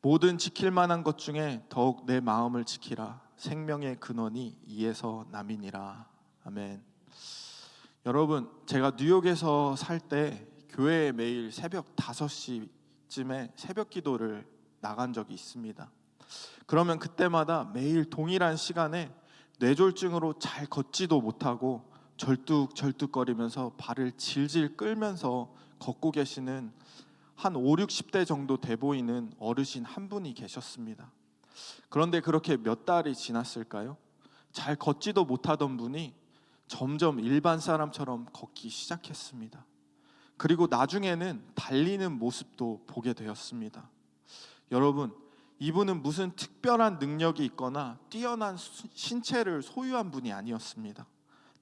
모든 지킬 만한 것 중에 더욱 내 마음을 지키라. 생명의 근원이 이에서 남이니라. 아멘. 여러분, 제가 뉴욕에서 살 때 교회에 매일 새벽 5시쯤에 새벽 기도를 나간 적이 있습니다. 그러면 그때마다 매일 동일한 시간에 뇌졸중으로 잘 걷지도 못하고 절뚝절뚝거리면서 발을 질질 끌면서 걷고 계시는 한 5, 60대 정도 돼 보이는 어르신 한 분이 계셨습니다. 그런데 그렇게 몇 달이 지났을까요? 잘 걷지도 못하던 분이 점점 일반 사람처럼 걷기 시작했습니다. 그리고 나중에는 달리는 모습도 보게 되었습니다. 여러분, 이분은 무슨 특별한 능력이 있거나 뛰어난 신체를 소유한 분이 아니었습니다.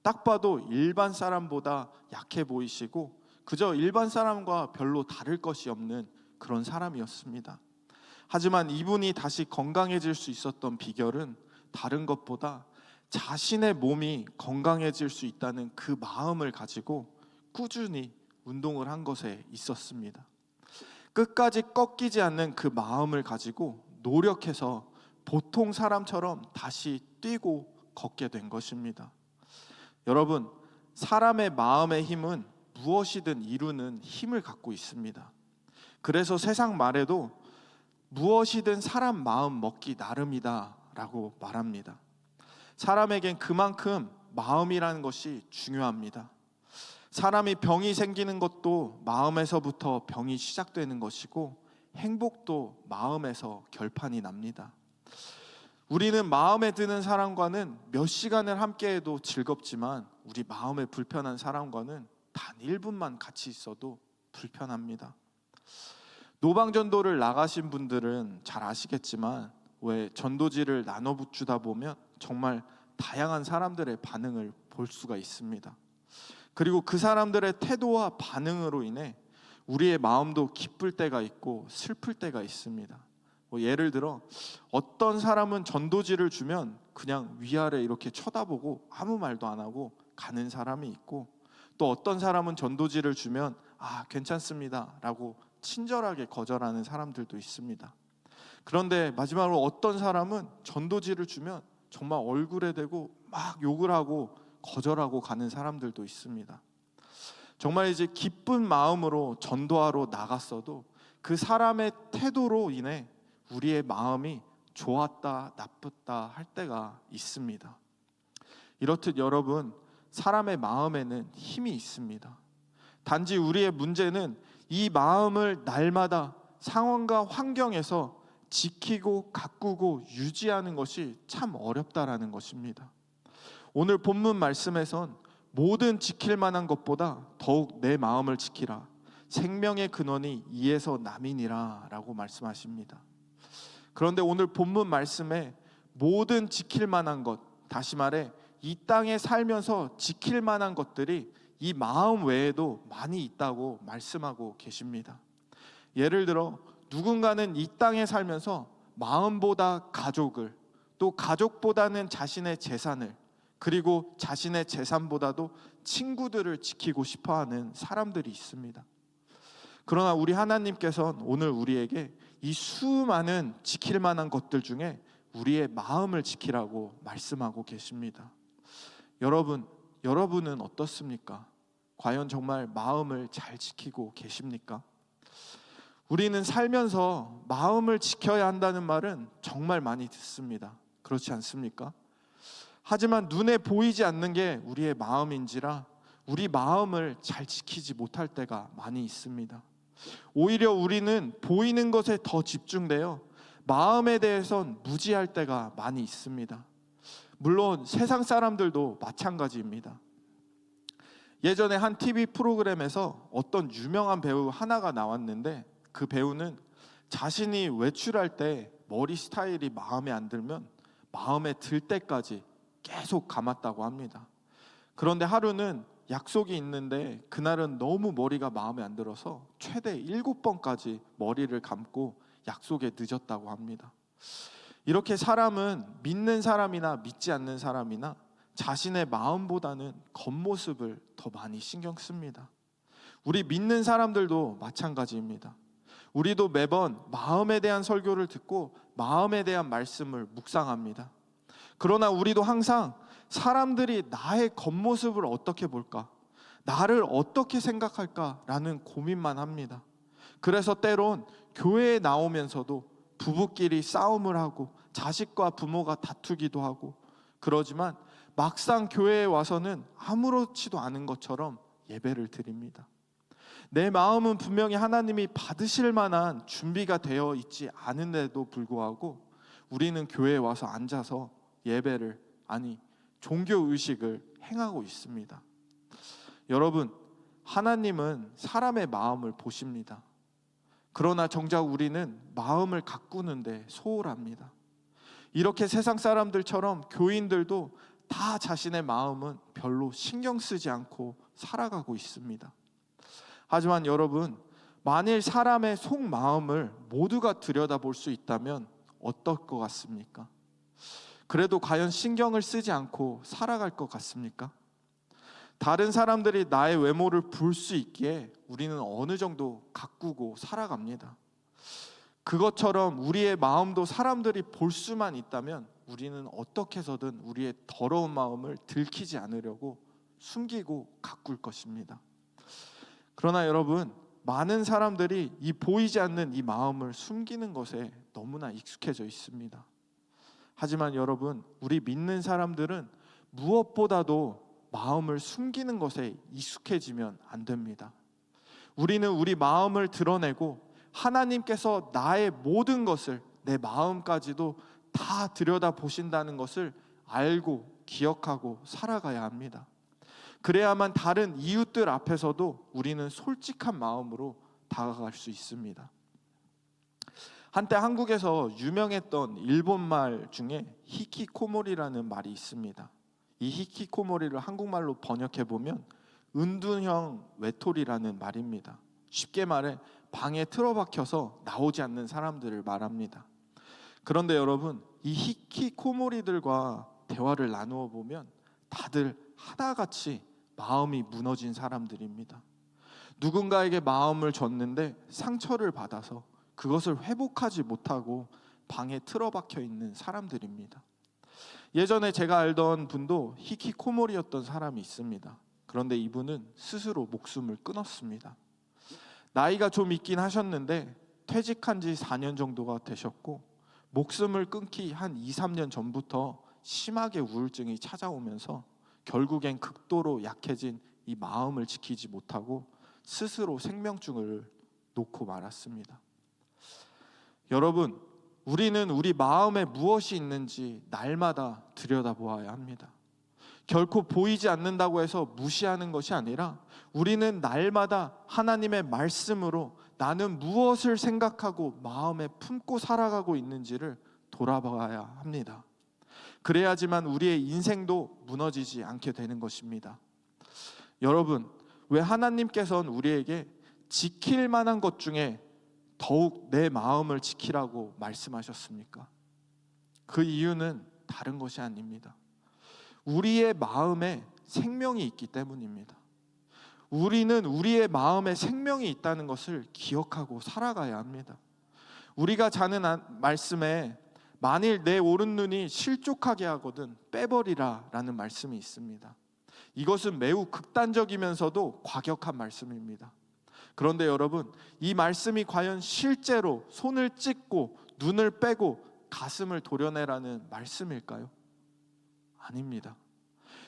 딱 봐도 일반 사람보다 약해 보이시고 그저 일반 사람과 별로 다를 것이 없는 그런 사람이었습니다. 하지만 이분이 다시 건강해질 수 있었던 비결은 다른 것보다 자신의 몸이 건강해질 수 있다는 그 마음을 가지고 꾸준히 운동을 한 것에 있었습니다. 끝까지 꺾이지 않는 그 마음을 가지고 노력해서 보통 사람처럼 다시 뛰고 걷게 된 것입니다. 여러분, 사람의 마음의 힘은 무엇이든 이루는 힘을 갖고 있습니다. 그래서 세상 말에도 무엇이든 사람 마음 먹기 나름이다 라고 말합니다. 사람에겐 그만큼 마음이라는 것이 중요합니다. 사람이 병이 생기는 것도 마음에서부터 병이 시작되는 것이고 행복도 마음에서 결판이 납니다. 우리는 마음에 드는 사람과는 몇 시간을 함께해도 즐겁지만 우리 마음에 불편한 사람과는 단 1분만 같이 있어도 불편합니다. 노방전도를 나가신 분들은 잘 아시겠지만 왜 전도지를 나눠주다 보면 정말 다양한 사람들의 반응을 볼 수가 있습니다. 그리고 그 사람들의 태도와 반응으로 인해 우리의 마음도 기쁠 때가 있고 슬플 때가 있습니다. 예를 들어 어떤 사람은 전도지를 주면 그냥 위아래 이렇게 쳐다보고 아무 말도 안 하고 가는 사람이 있고, 또 어떤 사람은 전도지를 주면 괜찮습니다 라고 친절하게 거절하는 사람들도 있습니다. 그런데 마지막으로 어떤 사람은 전도지를 주면 정말 얼굴에 대고 막 욕을 하고 거절하고 가는 사람들도 있습니다. 정말 이제 기쁜 마음으로 전도하러 나갔어도 그 사람의 태도로 인해 우리의 마음이 좋았다 나쁘다 할 때가 있습니다. 이렇듯 여러분, 사람의 마음에는 힘이 있습니다. 단지 우리의 문제는 이 마음을 날마다 상황과 환경에서 지키고 가꾸고 유지하는 것이 참 어렵다라는 것입니다. 오늘 본문 말씀에선 모든 지킬 만한 것보다 더욱 내 마음을 지키라. 생명의 근원이 이에서 남이니라 라고 말씀하십니다. 그런데 오늘 본문 말씀에 모든 지킬 만한 것, 다시 말해 이 땅에 살면서 지킬 만한 것들이 이 마음 외에도 많이 있다고 말씀하고 계십니다. 예를 들어 누군가는 이 땅에 살면서 마음보다 가족을, 또 가족보다는 자신의 재산을, 그리고 자신의 재산보다도 친구들을 지키고 싶어하는 사람들이 있습니다. 그러나 우리 하나님께서는 오늘 우리에게 이 수많은 지킬 만한 것들 중에 우리의 마음을 지키라고 말씀하고 계십니다. 여러분은 어떻습니까? 과연 정말 마음을 잘 지키고 계십니까? 우리는 살면서 마음을 지켜야 한다는 말은 정말 많이 듣습니다. 그렇지 않습니까? 하지만 눈에 보이지 않는 게 우리의 마음인지라 우리 마음을 잘 지키지 못할 때가 많이 있습니다. 오히려 우리는 보이는 것에 더 집중되어 마음에 대해선 무지할 때가 많이 있습니다. 물론 세상 사람들도 마찬가지입니다. 예전에 한 TV 프로그램에서 어떤 유명한 배우 하나가 나왔는데, 그 배우는 자신이 외출할 때 머리 스타일이 마음에 안 들면 마음에 들 때까지 계속 감았다고 합니다. 그런데 하루는 약속이 있는데 그날은 너무 머리가 마음에 안 들어서 최대 7번까지 머리를 감고 약속에 늦었다고 합니다. 이렇게 사람은 믿는 사람이나 믿지 않는 사람이나 자신의 마음보다는 겉모습을 더 많이 신경 씁니다. 우리 믿는 사람들도 마찬가지입니다. 우리도 매번 마음에 대한 설교를 듣고 마음에 대한 말씀을 묵상합니다. 그러나 우리도 항상 사람들이 나의 겉모습을 어떻게 볼까? 나를 어떻게 생각할까라는 고민만 합니다. 그래서 때론 교회에 나오면서도 부부끼리 싸움을 하고 자식과 부모가 다투기도 하고 그러지만 막상 교회에 와서는 아무렇지도 않은 것처럼 예배를 드립니다. 내 마음은 분명히 하나님이 받으실 만한 준비가 되어 있지 않은데도 불구하고 우리는 교회에 와서 앉아서 예배를, 아니 종교의식을 행하고 있습니다. 여러분, 하나님은 사람의 마음을 보십니다. 그러나 정작 우리는 마음을 가꾸는데 소홀합니다. 이렇게 세상 사람들처럼 교인들도 다 자신의 마음은 별로 신경 쓰지 않고 살아가고 있습니다. 하지만 여러분, 만일 사람의 속마음을 모두가 들여다볼 수 있다면 어떨 것 같습니까? 그래도 과연 신경을 쓰지 않고 살아갈 것 같습니까? 다른 사람들이 나의 외모를 볼 수 있기에 우리는 어느 정도 가꾸고 살아갑니다. 그것처럼 우리의 마음도 사람들이 볼 수만 있다면 우리는 어떻게 해서든 우리의 더러운 마음을 들키지 않으려고 숨기고 가꿀 것입니다. 그러나 여러분, 많은 사람들이 이 보이지 않는 이 마음을 숨기는 것에 너무나 익숙해져 있습니다. 하지만 여러분, 우리 믿는 사람들은 무엇보다도 마음을 숨기는 것에 익숙해지면 안 됩니다. 우리는 우리 마음을 드러내고 하나님께서 나의 모든 것을, 내 마음까지도 다 들여다보신다는 것을 알고 기억하고 살아가야 합니다. 그래야만 다른 이웃들 앞에서도 우리는 솔직한 마음으로 다가갈 수 있습니다. 한때 한국에서 유명했던 일본말 중에 히키코모리라는 말이 있습니다. 이 히키코모리를 한국말로 번역해보면 은둔형 외톨이라는 말입니다. 쉽게 말해 방에 틀어박혀서 나오지 않는 사람들을 말합니다. 그런데 여러분, 이 히키코모리들과 대화를 나누어 보면 다들 하나같이 마음이 무너진 사람들입니다. 누군가에게 마음을 줬는데 상처를 받아서 그것을 회복하지 못하고 방에 틀어박혀 있는 사람들입니다. 예전에 제가 알던 분도 히키코모리였던 사람이 있습니다. 그런데 이분은 스스로 목숨을 끊었습니다. 나이가 좀 있긴 하셨는데 퇴직한 지 4년 정도가 되셨고 목숨을 끊기 한 2, 3년 전부터 심하게 우울증이 찾아오면서 결국엔 극도로 약해진 이 마음을 지키지 못하고 스스로 생명줄을 놓고 말았습니다. 여러분, 우리는 우리 마음에 무엇이 있는지 날마다 들여다보아야 합니다. 결코 보이지 않는다고 해서 무시하는 것이 아니라 우리는 날마다 하나님의 말씀으로 나는 무엇을 생각하고 마음에 품고 살아가고 있는지를 돌아봐야 합니다. 그래야지만 우리의 인생도 무너지지 않게 되는 것입니다. 여러분, 왜 하나님께서는 우리에게 지킬 만한 것 중에 더욱 내 마음을 지키라고 말씀하셨습니까? 그 이유는 다른 것이 아닙니다. 우리의 마음에 생명이 있기 때문입니다. 우리는 우리의 마음에 생명이 있다는 것을 기억하고 살아가야 합니다. 우리가 자는 말씀에 만일 내 오른 눈이 실족하게 하거든 빼버리라 라는 말씀이 있습니다. 이것은 매우 극단적이면서도 과격한 말씀입니다. 그런데 여러분, 이 말씀이 과연 실제로 손을 찢고 눈을 빼고 가슴을 도려내라는 말씀일까요? 아닙니다.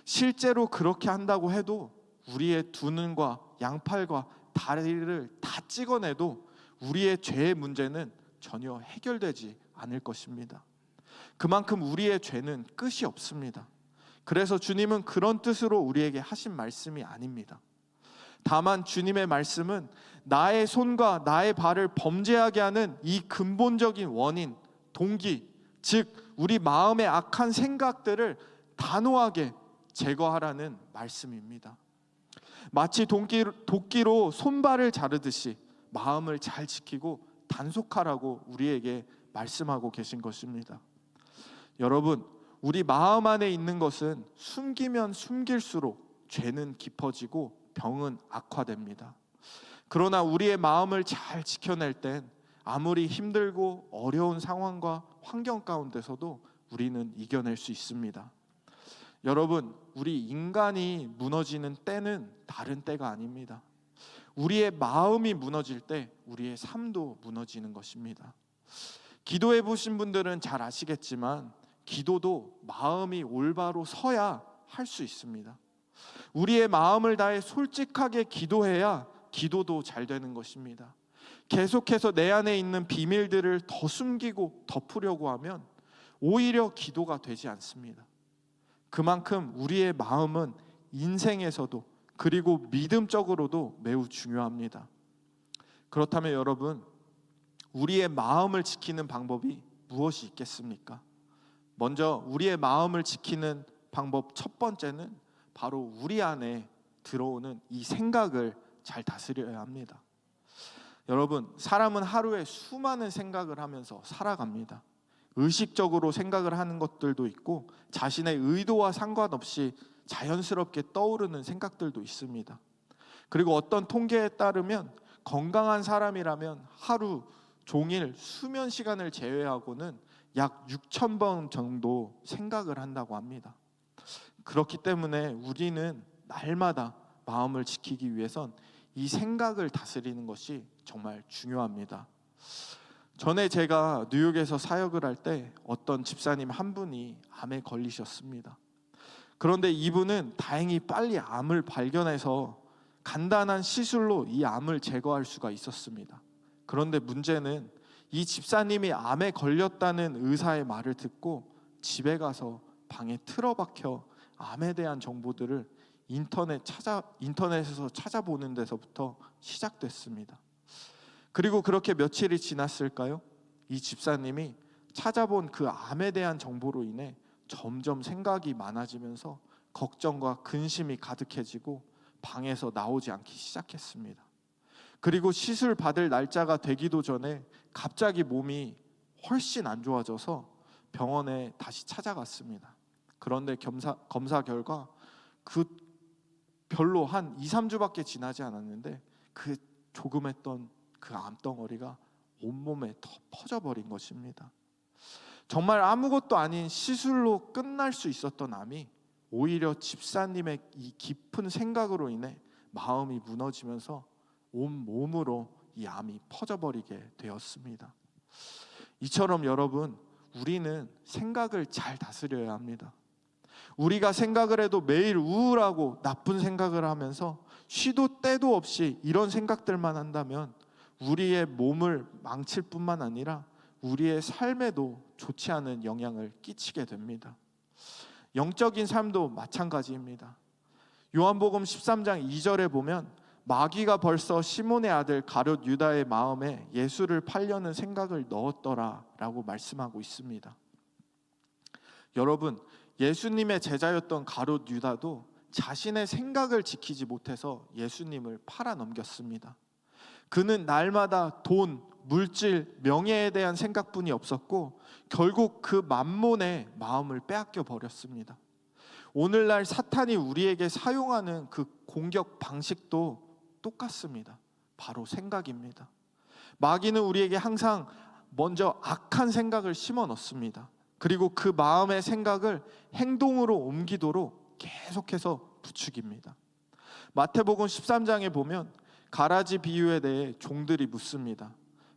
실제로 그렇게 한다고 해도 우리의 두 눈과 양팔과 다리를 다 찍어내도 우리의 죄의 문제는 전혀 해결되지 않을 것입니다. 그만큼 우리의 죄는 끝이 없습니다. 그래서 주님은 그런 뜻으로 우리에게 하신 말씀이 아닙니다. 다만 주님의 말씀은 나의 손과 나의 발을 범죄하게 하는 이 근본적인 원인, 동기, 즉 우리 마음의 악한 생각들을 단호하게 제거하라는 말씀입니다. 마치 도끼로 손발을 자르듯이 마음을 잘 지키고 단속하라고 우리에게 말씀하고 계신 것입니다. 여러분, 우리 마음 안에 있는 것은 숨기면 숨길수록 죄는 깊어지고 병은 악화됩니다. 그러나 우리의 마음을 잘 지켜낼 땐 아무리 힘들고 어려운 상황과 환경 가운데서도 우리는 이겨낼 수 있습니다. 여러분, 우리 인간이 무너지는 때는 다른 때가 아닙니다. 우리의 마음이 무너질 때 우리의 삶도 무너지는 것입니다. 기도해 보신 분들은 잘 아시겠지만 기도도 마음이 올바로 서야 할 수 있습니다. 우리의 마음을 다해 솔직하게 기도해야 기도도 잘 되는 것입니다. 계속해서 내 안에 있는 비밀들을 더 숨기고 덮으려고 하면 오히려 기도가 되지 않습니다. 그만큼 우리의 마음은 인생에서도 그리고 믿음적으로도 매우 중요합니다. 그렇다면 여러분, 우리의 마음을 지키는 방법이 무엇이 있겠습니까? 먼저 우리의 마음을 지키는 방법 첫 번째는 바로 우리 안에 들어오는 이 생각을 잘 다스려야 합니다. 여러분, 사람은 하루에 수많은 생각을 하면서 살아갑니다. 의식적으로 생각을 하는 것들도 있고 자신의 의도와 상관없이 자연스럽게 떠오르는 생각들도 있습니다. 그리고 어떤 통계에 따르면 건강한 사람이라면 하루 종일 수면 시간을 제외하고는 약 6,000번 정도 생각을 한다고 합니다. 그렇기 때문에 우리는 날마다 마음을 지키기 위해선 이 생각을 다스리는 것이 정말 중요합니다. 전에 제가 뉴욕에서 사역을 할 때 어떤 집사님 한 분이 암에 걸리셨습니다. 그런데 이분은 다행히 빨리 암을 발견해서 간단한 시술로 이 암을 제거할 수가 있었습니다. 그런데 문제는 이 집사님이 암에 걸렸다는 의사의 말을 듣고 집에 가서 방에 틀어박혀 암에 대한 정보들을 인터넷에서 찾아보는 데서부터 시작됐습니다. 그리고 그렇게 며칠이 지났을까요? 이 집사님이 찾아본 그 암에 대한 정보로 인해 점점 생각이 많아지면서 걱정과 근심이 가득해지고 방에서 나오지 않기 시작했습니다. 그리고 시술 받을 날짜가 되기도 전에 갑자기 몸이 훨씬 안 좋아져서 병원에 다시 찾아갔습니다. 그런데 검사 결과 그 별로 한 2-3주밖에 지나지 않았는데 그 조그맸던 그 암덩어리가 온몸에 퍼져버린 것입니다. 정말 아무것도 아닌 시술로 끝날 수 있었던 암이 오히려 집사님의 이 깊은 생각으로 인해 마음이 무너지면서 온 몸으로 이 암이 퍼져버리게 되었습니다. 이처럼 여러분, 우리는 생각을 잘 다스려야 합니다. 우리가 생각을 해도 매일 우울하고 나쁜 생각을 하면서 쉬도 때도 없이 이런 생각들만 한다면 우리의 몸을 망칠 뿐만 아니라 우리의 삶에도 좋지 않은 영향을 끼치게 됩니다. 영적인 삶도 마찬가지입니다. 요한복음 13장 2절에 보면 마귀가 벌써 시몬의 아들 가룟 유다의 마음에 예수를 팔려는 생각을 넣었더라 라고 말씀하고 있습니다. 여러분, 예수님의 제자였던 가룟 유다도 자신의 생각을 지키지 못해서 예수님을 팔아넘겼습니다. 그는 날마다 돈, 물질, 명예에 대한 생각뿐이 없었고 결국 그 만몬의 마음을 빼앗겨 버렸습니다. 오늘날 사탄이 우리에게 사용하는 그 공격 방식도 똑같습니다. 바로 생각입니다. 마귀는 우리에게 항상 먼저 악한 생각을 심어 넣습니다. 그리고 그 마음의 생각을 행동으로 옮기도록 계속해서 부추깁니다. 마태복음 13장에 보면 가라지 비유에 대해 종들이 묻습니다.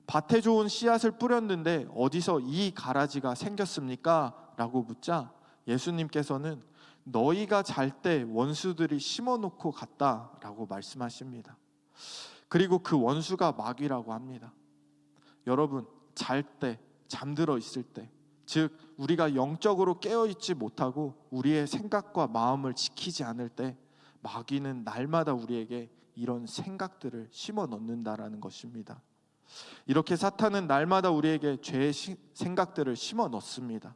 밭에 좋은 씨앗을 뿌렸는데 어디서 이 가라지가 생겼습니까? 라고 묻자 예수님께서는 너희가 잘 때 원수들이 심어놓고 갔다 라고 말씀하십니다. 그리고 그 원수가 마귀라고 합니다. 여러분, 잘 때, 잠들어 있을 때, 즉 우리가 영적으로 깨어있지 못하고 우리의 생각과 마음을 지키지 않을 때 마귀는 날마다 우리에게 이런 생각들을 심어 넣는다라는 것입니다. 이렇게 사탄은 날마다 우리에게 죄의 생각들을 심어 넣습니다.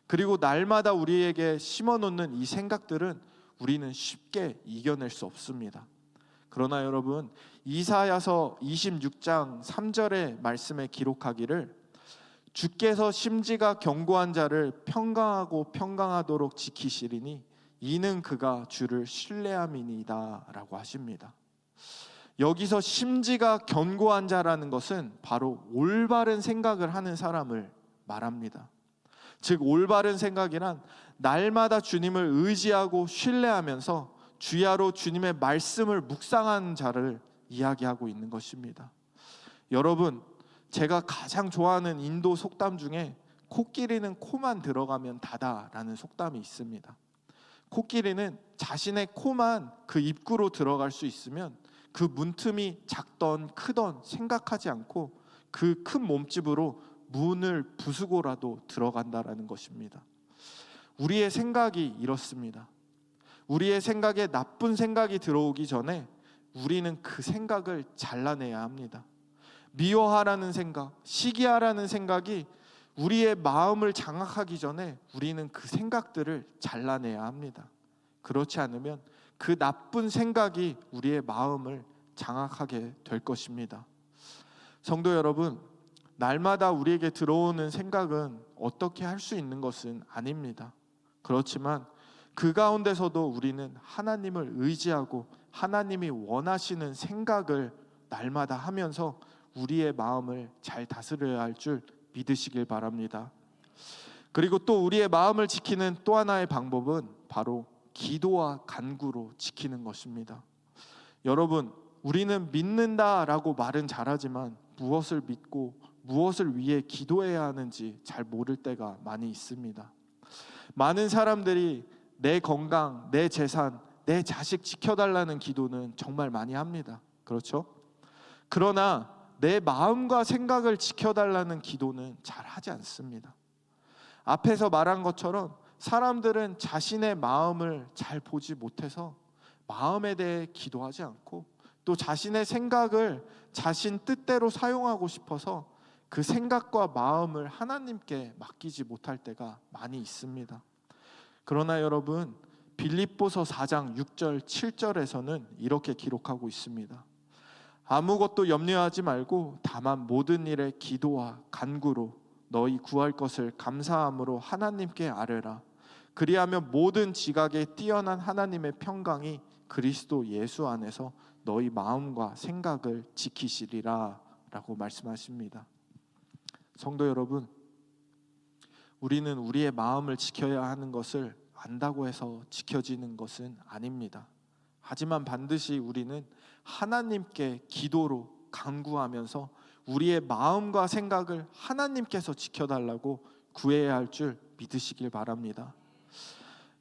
그리고 날마다 우리에게 심어 놓는 이 생각들은 우리는 쉽게 이겨낼 수 없습니다. 그러나 여러분, 이사야서 26장 3절의 말씀에 기록하기를 주께서 심지가 견고한 자를 평강하고 평강하도록 지키시리니 이는 그가 주를 신뢰함이니이다 라고 하십니다. 여기서 심지가 견고한 자라는 것은 바로 올바른 생각을 하는 사람을 말합니다. 즉 올바른 생각이란 날마다 주님을 의지하고 신뢰하면서 주야로 주님의 말씀을 묵상하는 자를 이야기하고 있는 것입니다. 여러분, 제가 가장 좋아하는 인도 속담 중에 코끼리는 코만 들어가면 다다라는 속담이 있습니다. 코끼리는 자신의 코만 그 입구로 들어갈 수 있으면 그 문틈이 작던 크던 생각하지 않고 그 큰 몸집으로 문을 부수고라도 들어간다라는 것입니다. 우리의 생각이 이렇습니다. 우리의 생각에 나쁜 생각이 들어오기 전에 우리는 그 생각을 잘라내야 합니다. 미워하라는 생각, 시기하라는 생각이 우리의 마음을 장악하기 전에 우리는 그 생각들을 잘라내야 합니다. 그렇지 않으면 그 나쁜 생각이 우리의 마음을 장악하게 될 것입니다. 성도 여러분, 날마다 우리에게 들어오는 생각은 어떻게 할 수 있는 것은 아닙니다. 그렇지만 그 가운데서도 우리는 하나님을 의지하고 하나님이 원하시는 생각을 날마다 하면서 우리의 마음을 잘 다스려야 할 줄 믿으시길 바랍니다. 그리고 또 우리의 마음을 지키는 또 하나의 방법은 바로 기도와 간구로 지키는 것입니다. 여러분, 우리는 믿는다라고 말은 잘하지만 무엇을 믿고 무엇을 위해 기도해야 하는지 잘 모를 때가 많이 있습니다. 많은 사람들이 내 건강, 내 재산, 내 자식 지켜달라는 기도는 정말 많이 합니다. 그렇죠? 그러나 내 마음과 생각을 지켜달라는 기도는 잘 하지 않습니다. 앞에서 말한 것처럼 사람들은 자신의 마음을 잘 보지 못해서 마음에 대해 기도하지 않고 또 자신의 생각을 자신 뜻대로 사용하고 싶어서 그 생각과 마음을 하나님께 맡기지 못할 때가 많이 있습니다. 그러나 여러분, 빌립보서 4장 6절 7절에서는 이렇게 기록하고 있습니다. 아무것도 염려하지 말고 다만 모든 일에 기도와 간구로 너희 구할 것을 감사함으로 하나님께 아뢰라. 그리하면 모든 지각에 뛰어난 하나님의 평강이 그리스도 예수 안에서 너희 마음과 생각을 지키시리라 라고 말씀하십니다. 성도 여러분, 우리는 우리의 마음을 지켜야 하는 것을 안다고 해서 지켜지는 것은 아닙니다. 하지만 반드시 우리는 하나님께 기도로 간구하면서 우리의 마음과 생각을 하나님께서 지켜달라고 구해야 할 줄 믿으시길 바랍니다.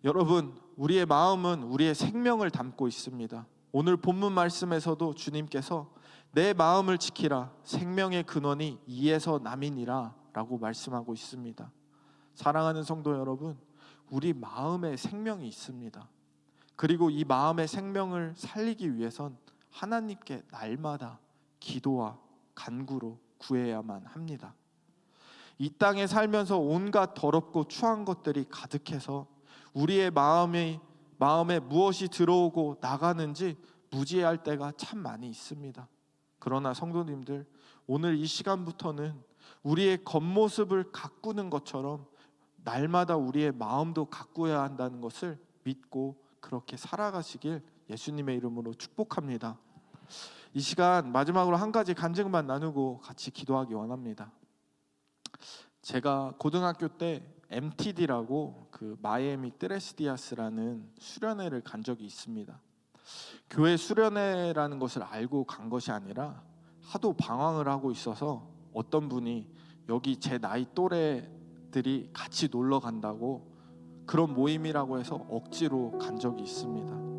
여러분, 우리의 마음은 우리의 생명을 담고 있습니다. 오늘 본문 말씀에서도 주님께서 내 마음을 지키라, 생명의 근원이 이에서 남이니라 라고 말씀하고 있습니다. 사랑하는 성도 여러분, 우리 마음에 생명이 있습니다. 그리고 이 마음의 생명을 살리기 위해선 하나님께 날마다 기도와 간구로 구해야만 합니다. 이 땅에 살면서 온갖 더럽고 추한 것들이 가득해서 우리의 마음에 무엇이 들어오고 나가는지 무지할 때가 참 많이 있습니다. 그러나 성도님들, 오늘 이 시간부터는 우리의 겉모습을 가꾸는 것처럼 날마다 우리의 마음도 가꾸어야 한다는 것을 믿고 그렇게 살아가시길 예수님의 이름으로 축복합니다. 이 시간 마지막으로 한 가지 간증만 나누고 같이 기도하기 원합니다. 제가 고등학교 때 MTD라고 그 마이애미 트레스디아스라는 수련회를 간 적이 있습니다. 교회 수련회라는 것을 알고 간 것이 아니라 하도 방황을 하고 있어서 어떤 분이 여기 제 나이 또래들이 같이 놀러 간다고 그런 모임이라고 해서 억지로 간 적이 있습니다.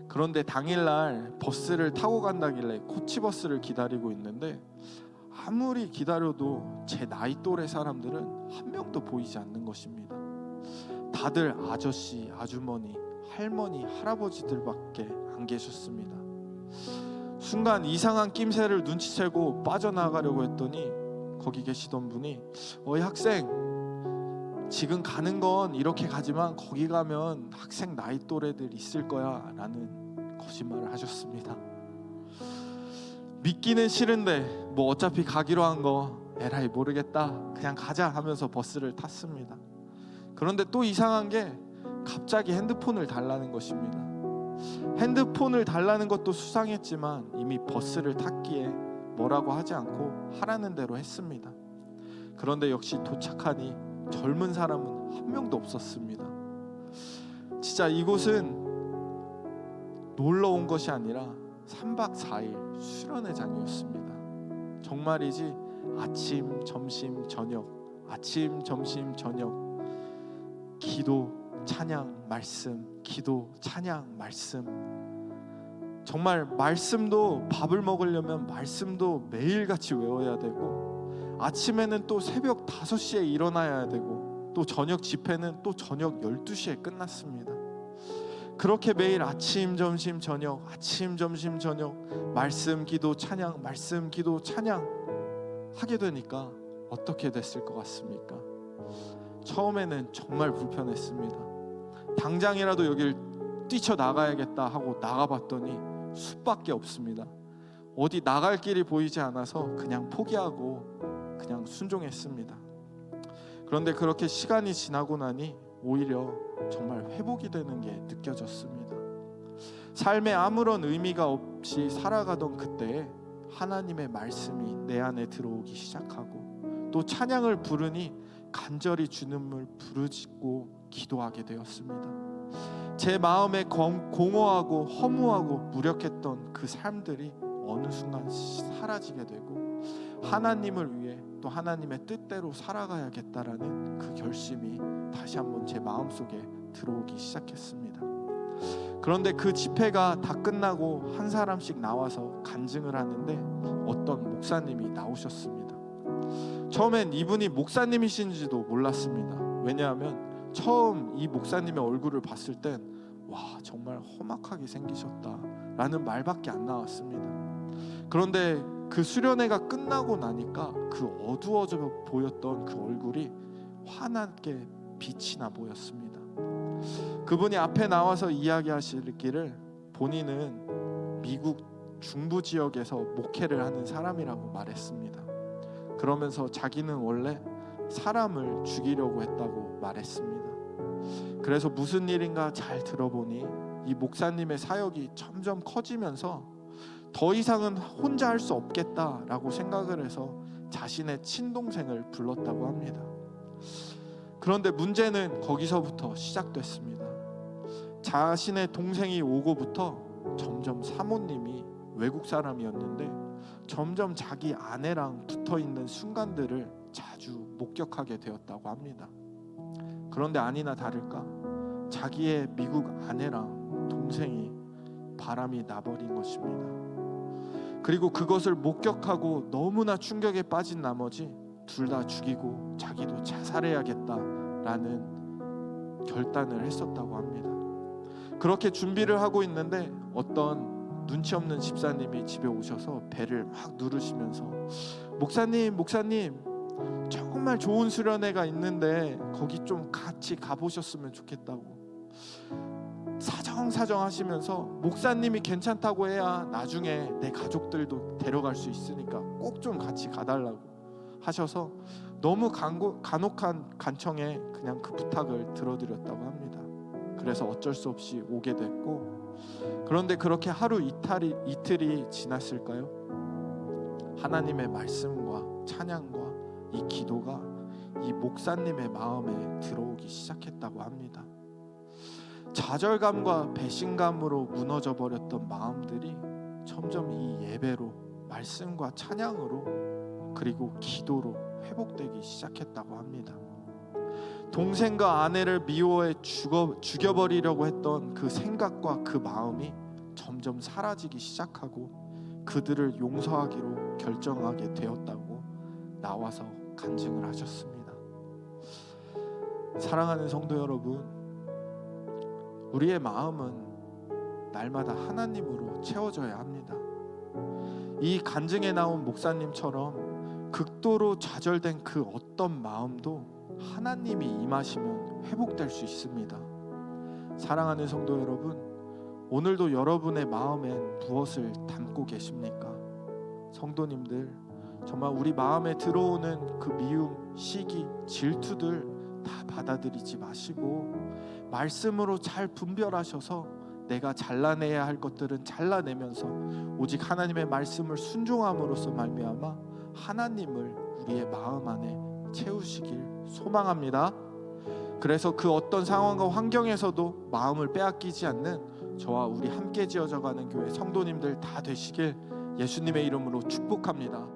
그런데 당일날 버스를 타고 간다길래 코치버스를 기다리고 있는데 아무리 기다려도 제 나이 또래 사람들은 한 명도 보이지 않는 것입니다. 다들 아저씨, 아주머니, 할머니, 할아버지들밖에 안 계셨습니다. 순간 이상한 낌새를 눈치채고 빠져나가려고 했더니 거기 계시던 분이 어이 학생, 지금 가는 건 이렇게 가지만 거기 가면 학생 나이 또래들 있을 거야 라는 거짓말을 하셨습니다. 믿기는 싫은데 뭐 어차피 가기로 한 거 에라이 모르겠다 그냥 가자 하면서 버스를 탔습니다. 그런데 또 이상한 게 갑자기 핸드폰을 달라는 것입니다. 핸드폰을 달라는 것도 수상했지만 이미 버스를 탔기에 뭐라고 하지 않고 하라는 대로 했습니다. 그런데 역시 도착하니 젊은 사람은 한 명도 없었습니다. 진짜 이곳은 놀러 온 것이 아니라 3박 4일 수련회 장이었습니다. 정말이지 아침, 점심, 저녁, 아침, 점심, 저녁, 기도, 찬양, 말씀, 기도, 찬양, 말씀. 정말 말씀도 밥을 먹으려면 말씀도 매일같이 외워야 되고, 아침에는 또 새벽 5시에 일어나야 되고, 또 저녁 집회는 또 저녁 12시에 끝났습니다. 그렇게 매일 아침, 점심, 저녁, 아침, 점심, 저녁, 말씀, 기도, 찬양, 말씀, 기도, 찬양 하게 되니까 어떻게 됐을 것 같습니까? 처음에는 정말 불편했습니다. 당장이라도 여길 뛰쳐나가야겠다 하고 나가봤더니 숲밖에 없습니다. 어디 나갈 길이 보이지 않아서 그냥 포기하고 그냥 순종했습니다. 그런데 그렇게 시간이 지나고 나니 오히려 정말 회복이 되는 게 느껴졌습니다. 삶에 아무런 의미가 없이 살아가던 그때에 하나님의 말씀이 내 안에 들어오기 시작하고, 또 찬양을 부르니 간절히 주님을 부르짖고 기도하게 되었습니다. 제 마음에 공허하고 허무하고 무력했던 그 삶들이 어느 순간 사라지게 되고, 하나님을 위해 또 하나님의 뜻대로 살아가야겠다라는 그 결심이 다시 한번 제 마음속에 들어오기 시작했습니다. 그런데 그 집회가 다 끝나고 한 사람씩 나와서 간증을 하는데 어떤 목사님이 나오셨습니다. 처음엔 이분이 목사님이신지도 몰랐습니다. 왜냐하면 처음 이 목사님의 얼굴을 봤을 땐 와, 정말 험악하게 생기셨다라는 말밖에 안 나왔습니다. 그런데 그 수련회가 끝나고 나니까 그 어두워져 보였던 그 얼굴이 환하게 빛이 나 보였습니다. 그분이 앞에 나와서 이야기하시기를 본인은 미국 중부 지역에서 목회를 하는 사람이라고 말했습니다. 그러면서 자기는 원래 사람을 죽이려고 했다고 말했습니다. 그래서 무슨 일인가 잘 들어보니 이 목사님의 사역이 점점 커지면서 더 이상은 혼자 할 수 없겠다라고 생각을 해서 자신의 친동생을 불렀다고 합니다. 그런데 문제는 거기서부터 시작됐습니다. 자신의 동생이 오고부터 점점 사모님이 외국 사람이었는데 점점 자기 아내랑 붙어있는 순간들을 자주 목격하게 되었다고 합니다. 그런데 아니나 다를까 자기의 미국 아내랑 동생이 바람이 나버린 것입니다. 그리고 그것을 목격하고 너무나 충격에 빠진 나머지 둘 다 죽이고 자기도 자살해야겠다라는 결단을 했었다고 합니다. 그렇게 준비를 하고 있는데 어떤 눈치 없는 집사님이 집에 오셔서 배를 막 누르시면서 목사님 정말 좋은 수련회가 있는데 거기 좀 같이 가보셨으면 좋겠다고 사정 하시면서 목사님이 괜찮다고 해야 나중에 내 가족들도 데려갈 수 있으니까 꼭 좀 같이 가달라고 하셔서 너무 간곡한 간청에 그냥 그 부탁을 들어드렸다고 합니다. 그래서 어쩔 수 없이 오게 됐고, 그런데 그렇게 하루 이틀이 지났을까요? 하나님의 말씀과 찬양과 이 기도가 이 목사님의 마음에 들어오기 시작했다고 합니다. 좌절감과 배신감으로 무너져 버렸던 마음들이 점점 이 예배로, 말씀과 찬양으로, 그리고 기도로 회복되기 시작했다고 합니다. 동생과 아내를 미워해 죽여버리려고 했던 그 생각과 그 마음이 점점 사라지기 시작하고 그들을 용서하기로 결정하게 되었다고 나와서 간증을 하셨습니다. 사랑하는 성도 여러분, 우리의 마음은 날마다 하나님으로 채워져야 합니다. 이 간증에 나온 목사님처럼 극도로 좌절된 그 어떤 마음도 하나님이 임하시면 회복될 수 있습니다. 사랑하는 성도 여러분, 오늘도 여러분의 마음엔 무엇을 담고 계십니까? 성도님들, 정말 우리 마음에 들어오는 그 미움, 시기, 질투들 다 받아들이지 마시고 말씀으로 잘 분별하셔서 내가 잘라내야 할 것들은 잘라내면서 오직 하나님의 말씀을 순종함으로써 말미암아 하나님을 우리의 마음 안에 채우시길 소망합니다. 그래서 그 어떤 상황과 환경에서도 마음을 빼앗기지 않는 저와 우리 함께 지어져가는 교회 성도님들 다 되시길 예수님의 이름으로 축복합니다.